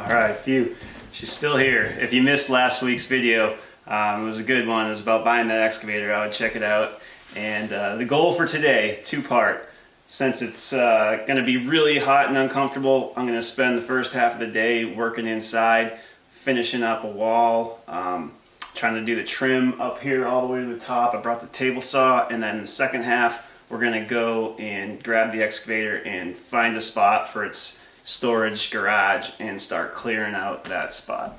Alright, phew. She's still here. If you missed last week's video, it was a good one. It was about buying that excavator. I would check it out. And the goal for today, two-part. Since it's going to be really hot and uncomfortable, I'm going to spend the first half of the day working inside, finishing up a wall, trying to do the trim up here all the way to the top. I brought the table saw, and then the second half, we're going to go and grab the excavator and find a spot for its storage garage and start clearing out that spot.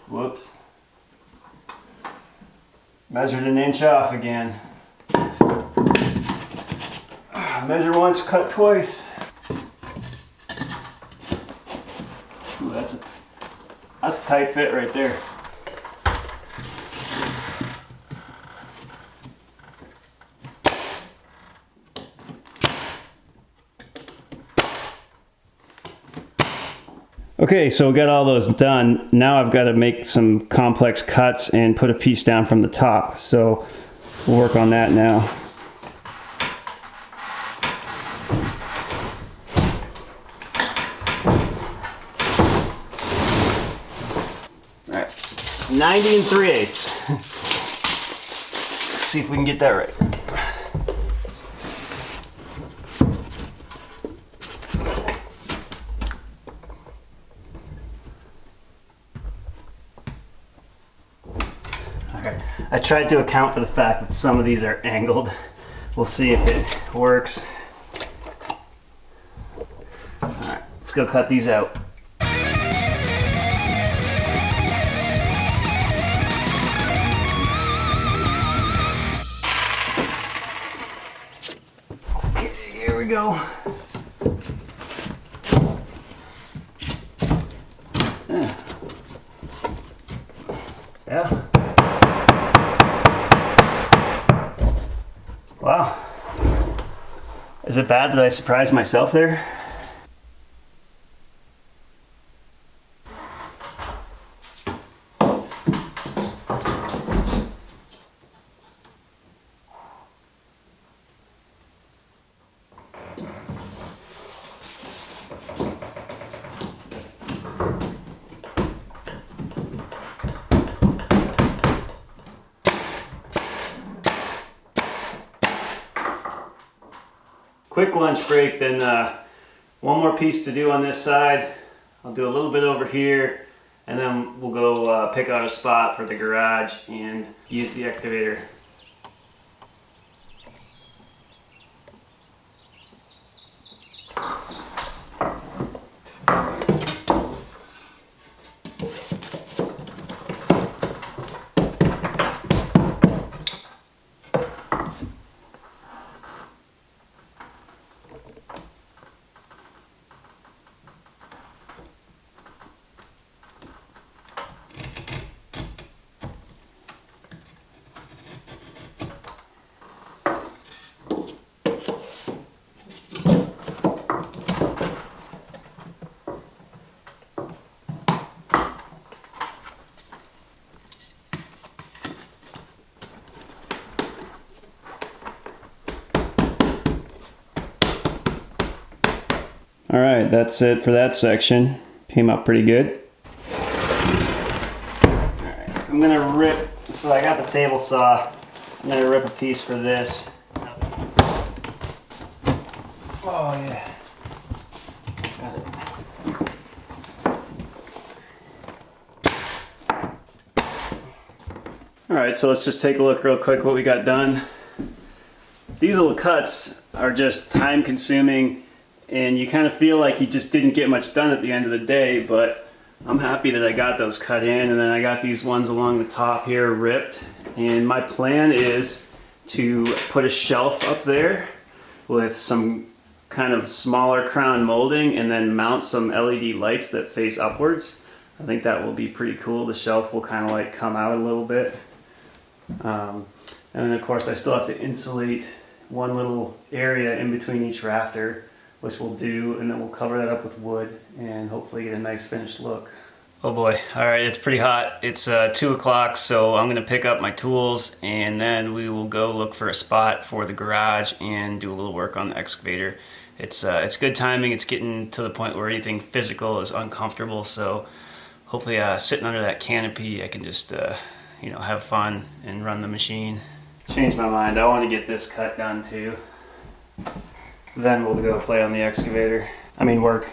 Whoops. Measured an inch off again. Measure once, cut twice. Ooh, that's a tight fit right there. Okay, so we got all those done. Now I've got to make some complex cuts and put a piece down from the top. So we'll work on that now. All right, 90 3/8. Let's see if we can get that right. I tried to account for the fact that some of these are angled. We'll see if it works. Alright, let's go cut these out. Okay, here we go. Yeah. Wow. Is it bad that I surprised myself there? quick lunch break, then one more piece to do on this side. I'll do a little bit over here, and then we'll go pick out a spot for the garage and use the excavator. All right, that's it for that section. Came out pretty good. All right, I'm gonna rip, so I got the table saw. I'm gonna rip a piece for this. Oh yeah, got it. All right, so let's just take a look real quick what we got done. These little cuts are just time consuming, and you kind of feel like you just didn't get much done at the end of the day, but I'm happy that I got those cut in, and then I got these ones along the top here ripped. And my plan is to put a shelf up there with some kind of smaller crown molding and then mount some LED lights that face upwards. I think that will be pretty cool. The shelf will kind of like come out a little bit. And then of course I still have to insulate one little area in between each rafter, which we'll do, and then we'll cover that up with wood and hopefully get a nice finished look. Oh boy, all right, it's pretty hot. It's 2 o'clock, so I'm gonna pick up my tools and then we will go look for a spot for the garage and do a little work on the excavator. It's good timing. It's getting to the point where anything physical is uncomfortable, so hopefully sitting under that canopy I can just you know, have fun and run the machine. Changed my mind, I want to get this cut done too. Then we'll go play on the excavator. I mean work.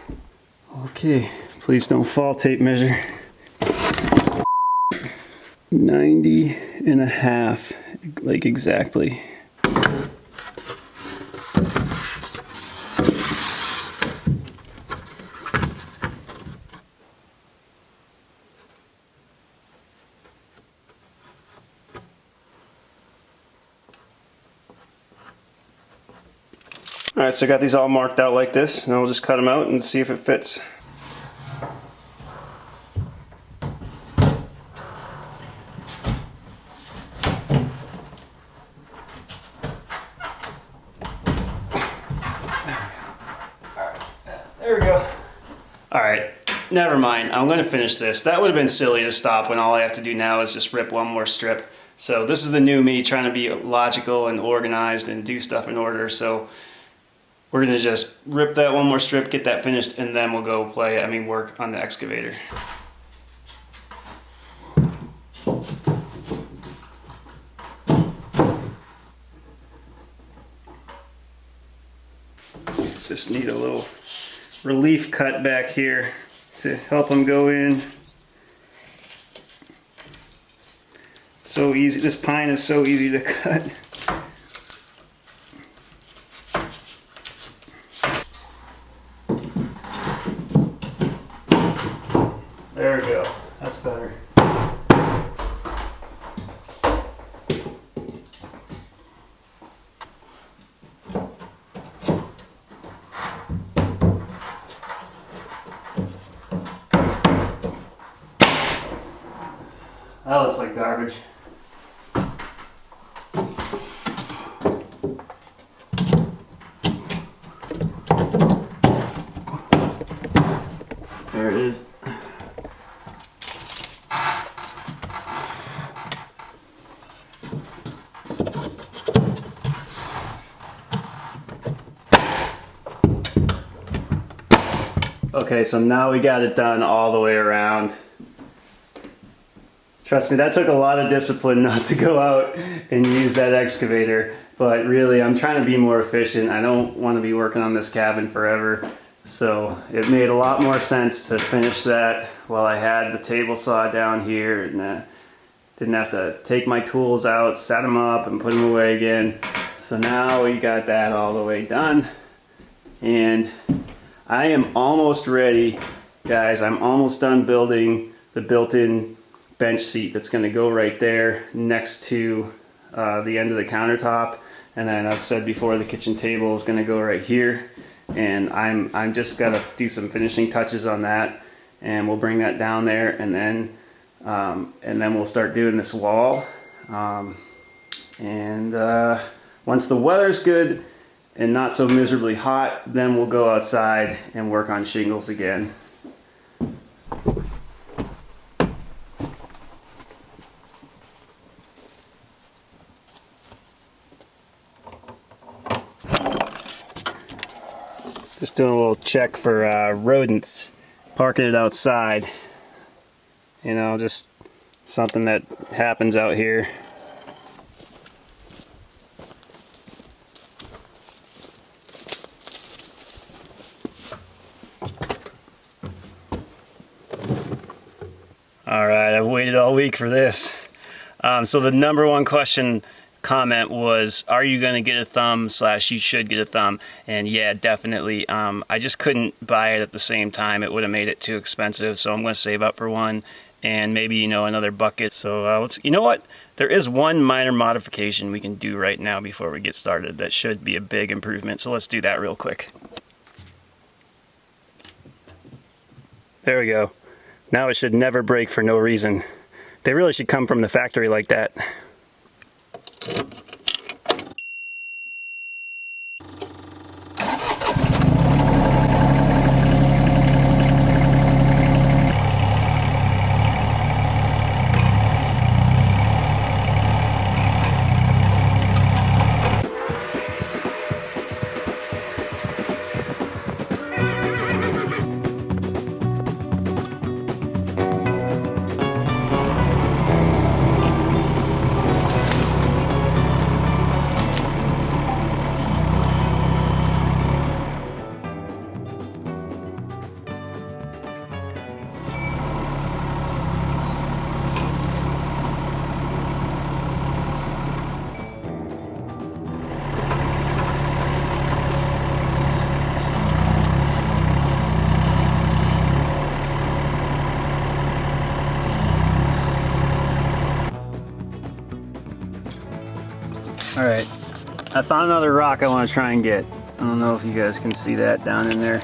Okay, please don't fall, tape measure. 90.5, like exactly. Alright, so I got these all marked out like this, and I'll just cut them out and see if it fits. There we go. Alright, never mind. I'm going to finish this. That would have been silly to stop when all I have to do now is just rip one more strip. So this is the new me trying to be logical and organized and do stuff in order. So we're going to just rip that one more strip, get that finished, and then we'll go work on the excavator. Just need a little relief cut back here to help them go in. So easy, this pine is so easy to cut. There we go, that's better. That looks like garbage. There it is. Okay, so now we got it done all the way around. Trust me, that took a lot of discipline not to go out and use that excavator. but really I'm trying to be more efficient. I don't want to be working on this cabin forever. So it made a lot more sense to finish that while I had the table saw down here, and didn't have to take my tools out, set them up, and put them away again. So now we got that all the way done. And I am almost ready, guys. I'm almost done building the built-in bench seat that's going to go right there next to the end of the countertop. And then I've said before, the kitchen table is going to go right here. And I'm just got to do some finishing touches on that, and we'll bring that down there, and then we'll start doing this wall. Once the weather's good and not so miserably hot, then we'll go outside and work on shingles again. Just doing a little check for rodents, parking it outside. You know, just something that happens out here. All right, I've waited all week for this. So the number one comment was, are you going to get a thumb / you should get a thumb? And yeah, definitely. I just couldn't buy it at the same time. It would have made it too expensive, so I'm going to save up for one, and maybe, you know, another bucket. So you know what, there is one minor modification we can do right now before we get started that should be a big improvement, so let's do that real quick. There we go. Now it should never break for no reason. They really should come from the factory like that. All right, I found another rock I want to try and get. I don't know if you guys can see that down in there.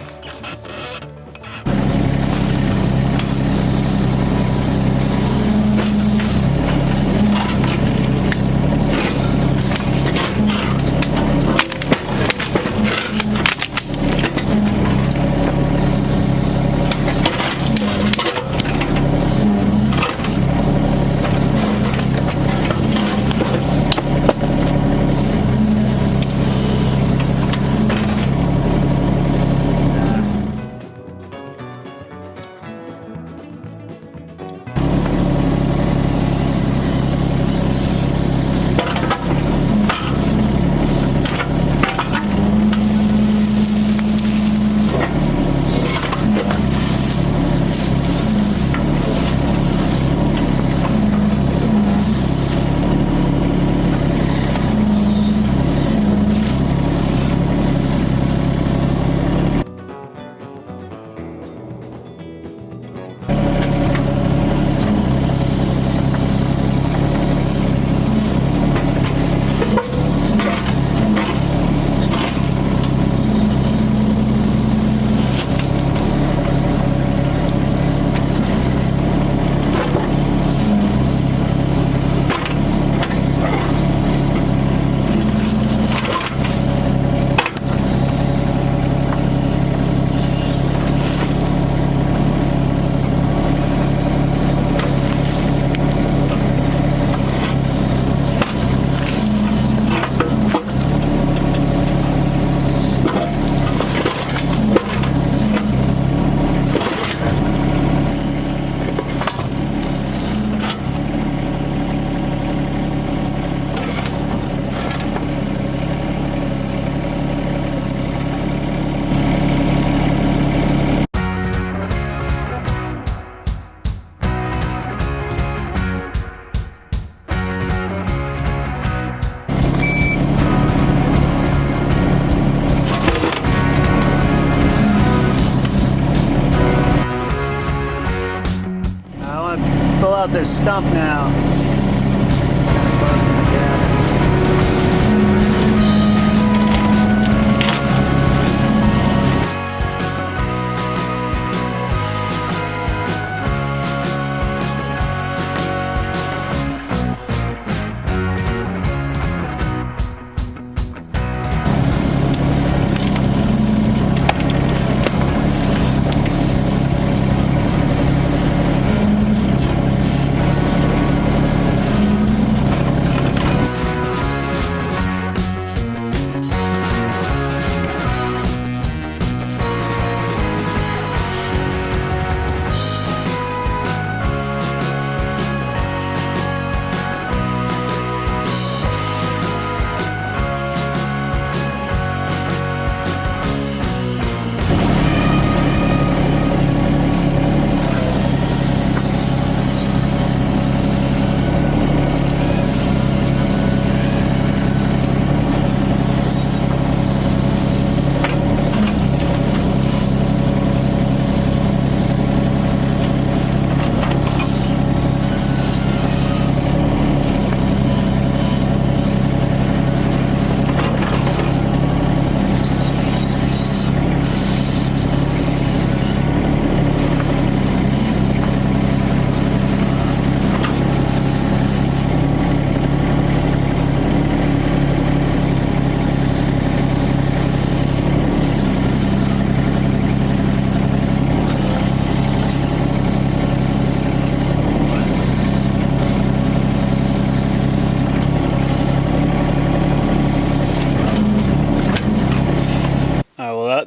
out this stump now.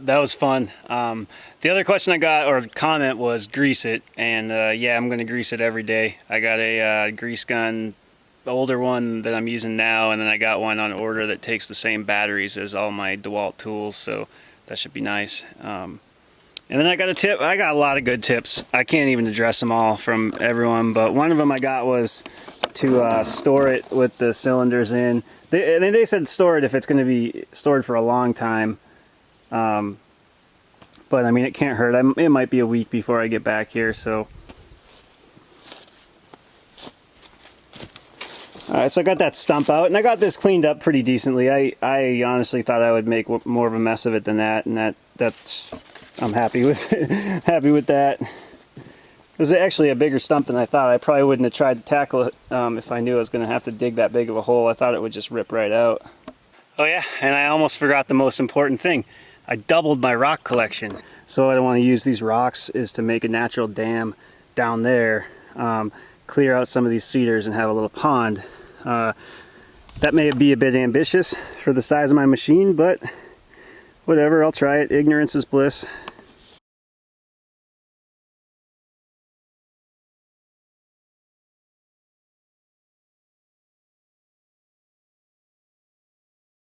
That was fun. The other question I got, or comment, was grease it, and yeah, I'm going to grease it every day. I got a grease gun, the older one that I'm using now, and then I got one on order that takes the same batteries as all my DeWalt tools, so that should be nice. And then I got a tip. I got a lot of good tips. I can't even address them all from everyone, but one of them I got was to store it with the cylinders in. They said store it if it's going to be stored for a long time. But I mean, it can't hurt. It might be a week before I get back here, so. Alright, so I got that stump out, and I got this cleaned up pretty decently. I honestly thought I would make more of a mess of it than that, and that's I'm happy with happy with that. It was actually a bigger stump than I thought. I probably wouldn't have tried to tackle it if I knew I was going to have to dig that big of a hole. I thought it would just rip right out. Oh yeah, and I almost forgot the most important thing. I doubled my rock collection. So what I want to use these rocks is to make a natural dam down there, clear out some of these cedars and have a little pond. That may be a bit ambitious for the size of my machine, but whatever, I'll try it. Ignorance is bliss.